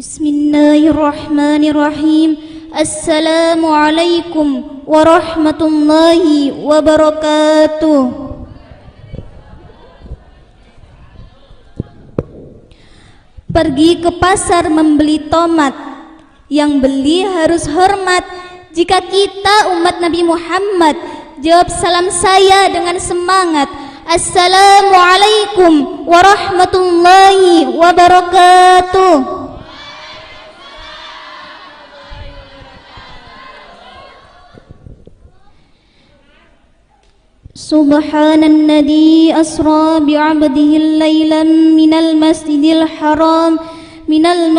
Bismillahirrahmanirrahim. Assalamualaikum warahmatullahi wabarakatuh. Pergi ke pasar membeli tomat, yang beli harus hormat. Jika kita umat Nabi Muhammad, jawab salam saya dengan semangat. Assalamualaikum warahmatullahi wabarakatuh. Subhanalladzi asra bi'abdihi laylan minal masjidil haram ilal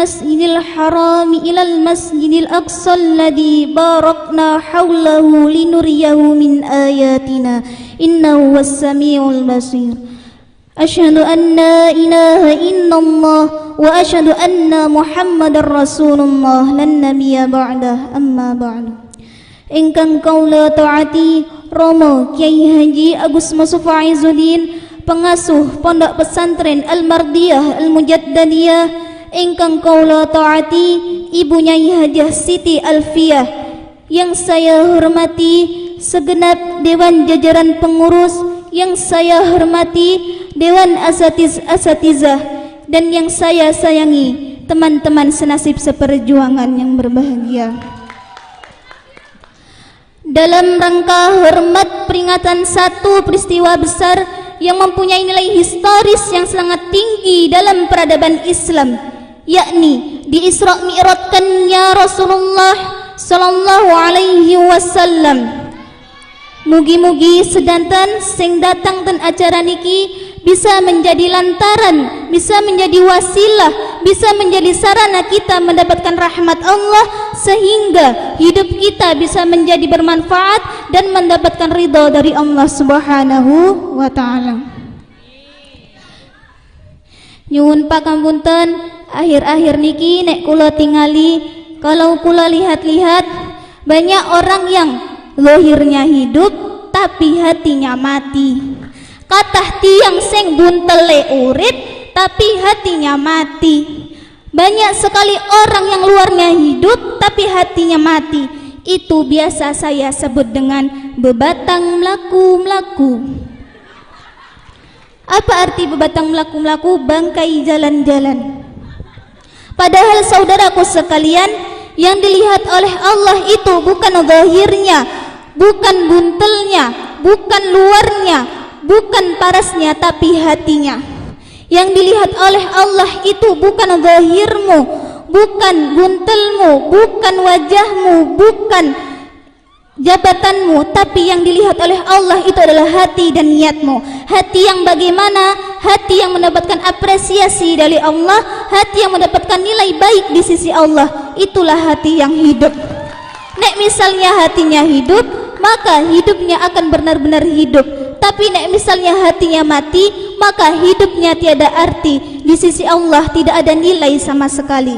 masjidil aqsa alladzi barakna hawlahu linuriyahu min ayatina innahu was-sami'ul basir. Asyhadu an la ilaha illallah wa asyhadu anna Muhammadar Rasulullah lan nabiyya ba'dah, amma ba'du. Ingkang kaula taati Romo Kiai Haji Agus Masuf Aizuddin, pengasuh Pondok Pesantren Al-Mardiyah Al-Mujaddadiyah. Ingkang kaula taati Ibu Nyai Hadiah Siti Alfiah. Yang saya hormati segenap dewan jajaran pengurus, yang saya hormati dewan asatizah, dan yang saya sayangi teman-teman senasib seperjuangan yang berbahagia. Dalam rangka hormat peringatan satu peristiwa besar yang mempunyai nilai historis yang sangat tinggi dalam peradaban Islam, yakni di Isra Mi'rajkannya Rasulullah sallallahu alaihi wasallam. Mugi-mugi sedanten sing datang dan acara niki bisa menjadi lantaran, bisa menjadi wasilah, bisa menjadi sarana kita mendapatkan rahmat Allah, sehingga hidup kita bisa menjadi bermanfaat dan mendapatkan ridha dari Allah Subhanahu wa ta'ala. Nyuwun pakampunten, akhir-akhir niki nek kula tingali, kalau kula lihat-lihat banyak orang yang lahirnya hidup tapi hatinya mati. Katah tiang sing buntele urip tapi hatinya mati. Banyak sekali orang yang luarnya hidup tapi hatinya mati. Itu biasa saya sebut dengan bebatang melaku-melaku. Apa arti bebatang melaku-melaku? Bangkai jalan-jalan. Padahal saudaraku sekalian, yang dilihat oleh Allah itu bukan zahirnya, bukan buntelnya, bukan luarnya, bukan parasnya, tapi hatinya. Yang dilihat oleh Allah itu bukan zahirmu, bukan buntelmu, bukan wajahmu, bukan jabatanmu, tapi yang dilihat oleh Allah itu adalah hati dan niatmu. Hati yang bagaimana? Hati yang mendapatkan apresiasi dari Allah, hati yang mendapatkan nilai baik di sisi Allah. Itulah hati yang hidup. Nek misalnya hatinya hidup, maka hidupnya akan benar-benar hidup. Tapi nek misalnya hatinya mati, maka hidupnya tiada arti. Di sisi Allah tidak ada nilai sama sekali.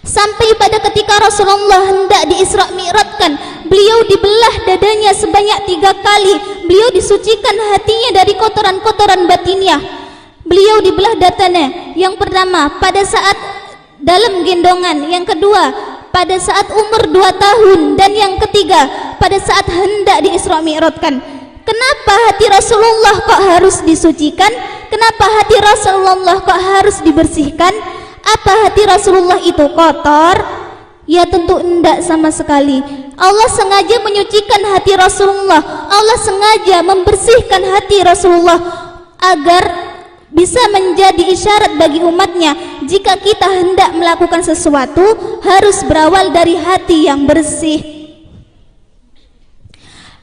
Sampai pada ketika Rasulullah hendak di-Isra Mi'rajkan, beliau dibelah dadanya sebanyak 3 kali. Beliau disucikan hatinya dari kotoran-kotoran batinnya. Beliau dibelah dadanya. Yang pertama pada saat dalam gendongan, yang kedua pada saat umur 2 tahun, dan yang ketiga pada saat hendak di-Isra Mi'rajkan. Kenapa hati Rasulullah kok harus disucikan? Kenapa hati Rasulullah kok harus dibersihkan? Apa hati Rasulullah itu kotor? Ya tentu enggak sama sekali. Allah sengaja menyucikan hati Rasulullah. Allah sengaja membersihkan hati Rasulullah agar bisa menjadi isyarat bagi umatnya. Jika kita hendak melakukan sesuatu, harus berawal dari hati yang bersih.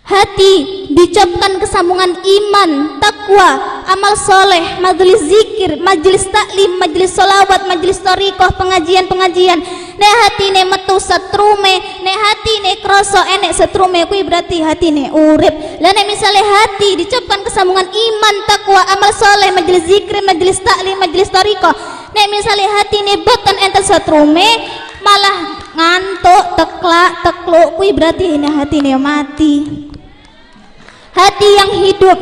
Hati dicapkan kesambungan iman, takwa, amal soleh, majelis zikir, majelis taklim, majelis solawat, majelis thariqah, pengajian-pengajian. Nek hati ne metu setrume, nek hati ne kroso enek setrume, kuwi berarti hati ne urip. Lah nek misale hati dicapkan kesambungan iman, takwa, amal soleh, majelis zikir, majelis taklim, majelis thariqah. Nek misale hati ne boten enten setrume, malah ngantuk, teklak, tekluk, kuwi berarti ini hati ne mati. Hati yang hidup,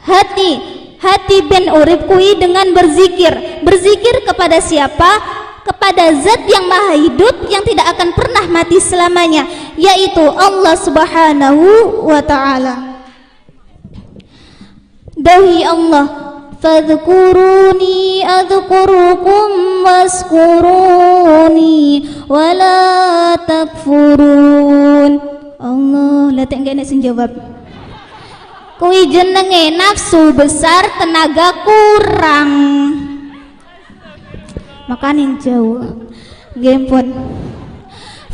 hati hati ben urip kui dengan berzikir. Berzikir kepada siapa? Kepada zat yang maha hidup yang tidak akan pernah mati selamanya, yaitu Allah Subhanahu wa ta'ala. Dahi Allah, fadhkuruni adhkurukum waskuruni wala takfurun. Allah, lah tak ngene sing jawab. Kui jenenge nafsu besar, tenaga kurang. Makanin jauh gempon.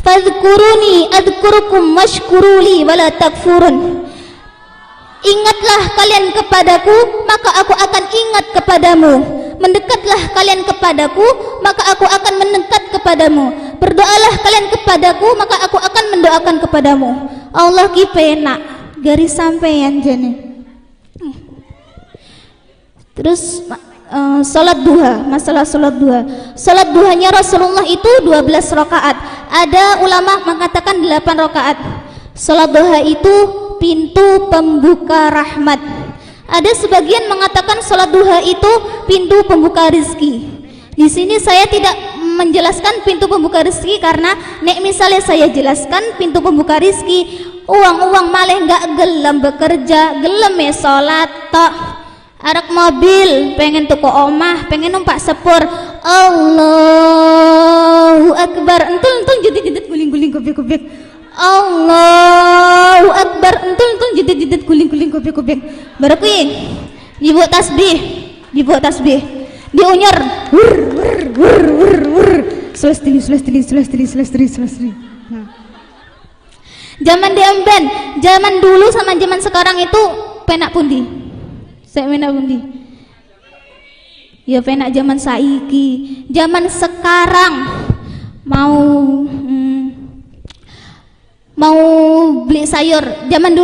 Fadhkuruni adhkurukum washkuruli wala takfurun. Ingatlah kalian kepadaku, maka aku akan ingat kepadamu. Mendekatlah kalian kepadaku, maka aku akan mendekat kepadamu. Berdoalah kalian kepadaku, maka aku akan mendoakan kepadamu. Allah ki penak garis sampeyan jane. Terus salat duha, masalah salat duha. Salat duhanya Rasulullah itu 12 rakaat. Ada ulama mengatakan 8 rakaat. Salat duha itu pintu pembuka rahmat. Ada sebagian mengatakan salat duha itu pintu pembuka rezeki. Di sini saya tidak menjelaskan pintu pembuka rezeki karena nek misalnya saya jelaskan pintu pembuka rezeki, uang malih enggak gelem bekerja, gelem salat tok. Arak mobil, pengen tuku omah, pengen numpak sepur. Allahu Akbar. Entul jedet guling-guling kopek-kopek. Allahu Akbar. Entul jedet guling-guling kopek-kopek. Baru kuwi dibuat tasbih. Diunyer. Wur. Selestri. Zaman diamben, zaman dulu sama zaman sekarang itu penak pundi? Saya menak pundi? Ya penak zaman saiki. Zaman sekarang mau beli sayur. Zaman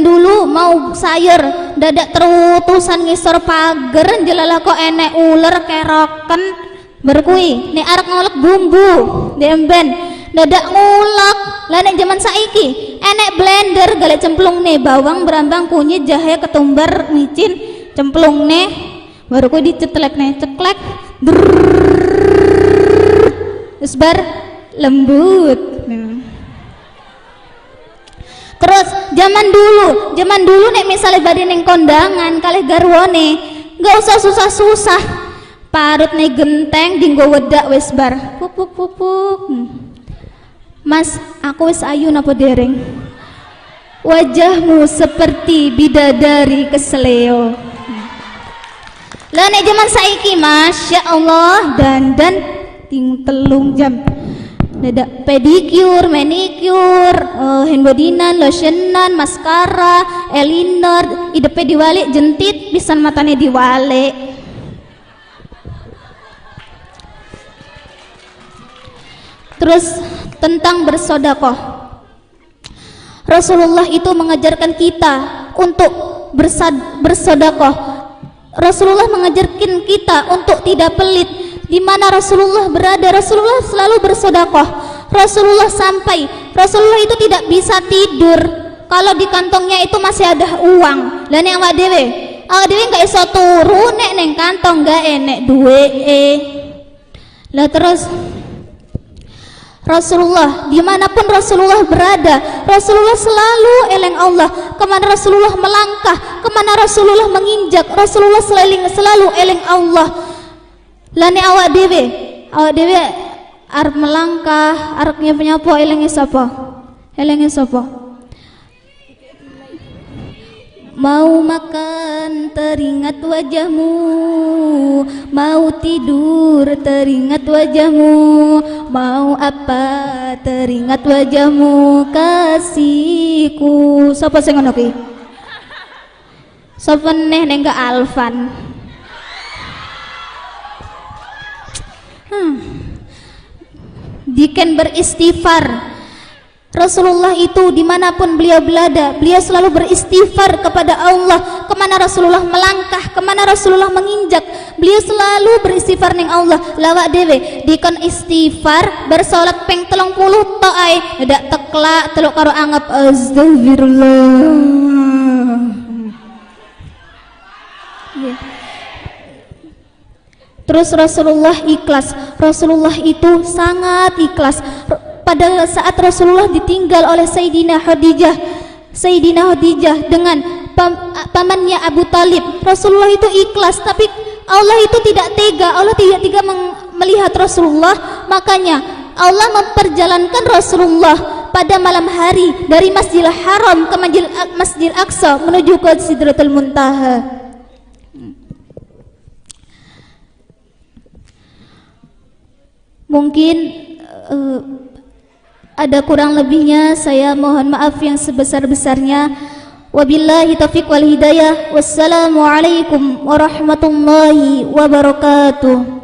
dulu mau sayur dadak terutusan ngisor pager jelalah kok enek uler keroken berkui nek arek ngolek bumbu demben dadak ngulek. Lah nek zaman saiki enek blender galek cemplung nih bawang berambang kunyit jahe ketumbar micin cemplung nih baru kuwi dicetlek nih ceklek terus bar lembut. Terus zaman dulu nek misalnya badhe ning kondangan kalih garwane enggak usah susah-susah parut nih genteng dinggo wedak wis bar pupuk. Mas, aku wis ayu napa dereng? Wajahmu seperti bidadari keseleo. Lah nek zaman saiki Masya Allah dandan ting telung jam. Dadak pedicure, manicure, hand bodyan, lotionan, maskara, eyeliner, idepe diwalik jentit, pisan matane diwalik. Terus tentang bersodakoh, Rasulullah itu mengajarkan kita untuk bersodakoh. Rasulullah mengajarkan kita untuk tidak pelit. Di mana Rasulullah berada, Rasulullah selalu bersodakoh. Rasulullah itu tidak bisa tidur kalau di kantongnya itu masih ada uang. Lah nek awak dhewe nggak iso turu nek neng kantong nggak enek duwe. Lah terus Rasulullah, dimanapun Rasulullah berada, Rasulullah selalu eleng Allah. Kemana Rasulullah melangkah, kemana Rasulullah menginjak, Rasulullah selalu eleng Allah. Lani awak dewe arep melangkah, arep nyapa elengi sapa? Mau makan teringat wajahmu, mau tidur teringat wajahmu, mau apa teringat wajahmu kasihku. Sapa sing ngono ki? Sapa neh nek gak Alfan? Diken beristighfar. Rasulullah itu dimanapun beliau berada, beliau selalu beristighfar kepada Allah. Kemana Rasulullah melangkah, kemana Rasulullah menginjak, beliau selalu beristighfar ning Allah. Lawak dewe dikon istighfar bersolat ping 30 tok ae ndak teklak teluk karo anggap astagfirullah. Terus Rasulullah ikhlas. Rasulullah itu sangat ikhlas. Pada saat Rasulullah ditinggal oleh Sayyidina Khadijah dengan pamannya Abu Talib, Rasulullah itu ikhlas. Tapi Allah itu tidak tega. Allah tidak tega melihat Rasulullah. Makanya Allah memperjalankan Rasulullah pada malam hari dari Masjidil Haram ke Masjidil Aqsa menuju ke Sidratul Muntaha. Mungkin ada kurang lebihnya, saya mohon maaf yang sebesar-besarnya. Wabillahi taufiq wal hidayah. Wassalamualaikum warahmatullahi wabarakatuh.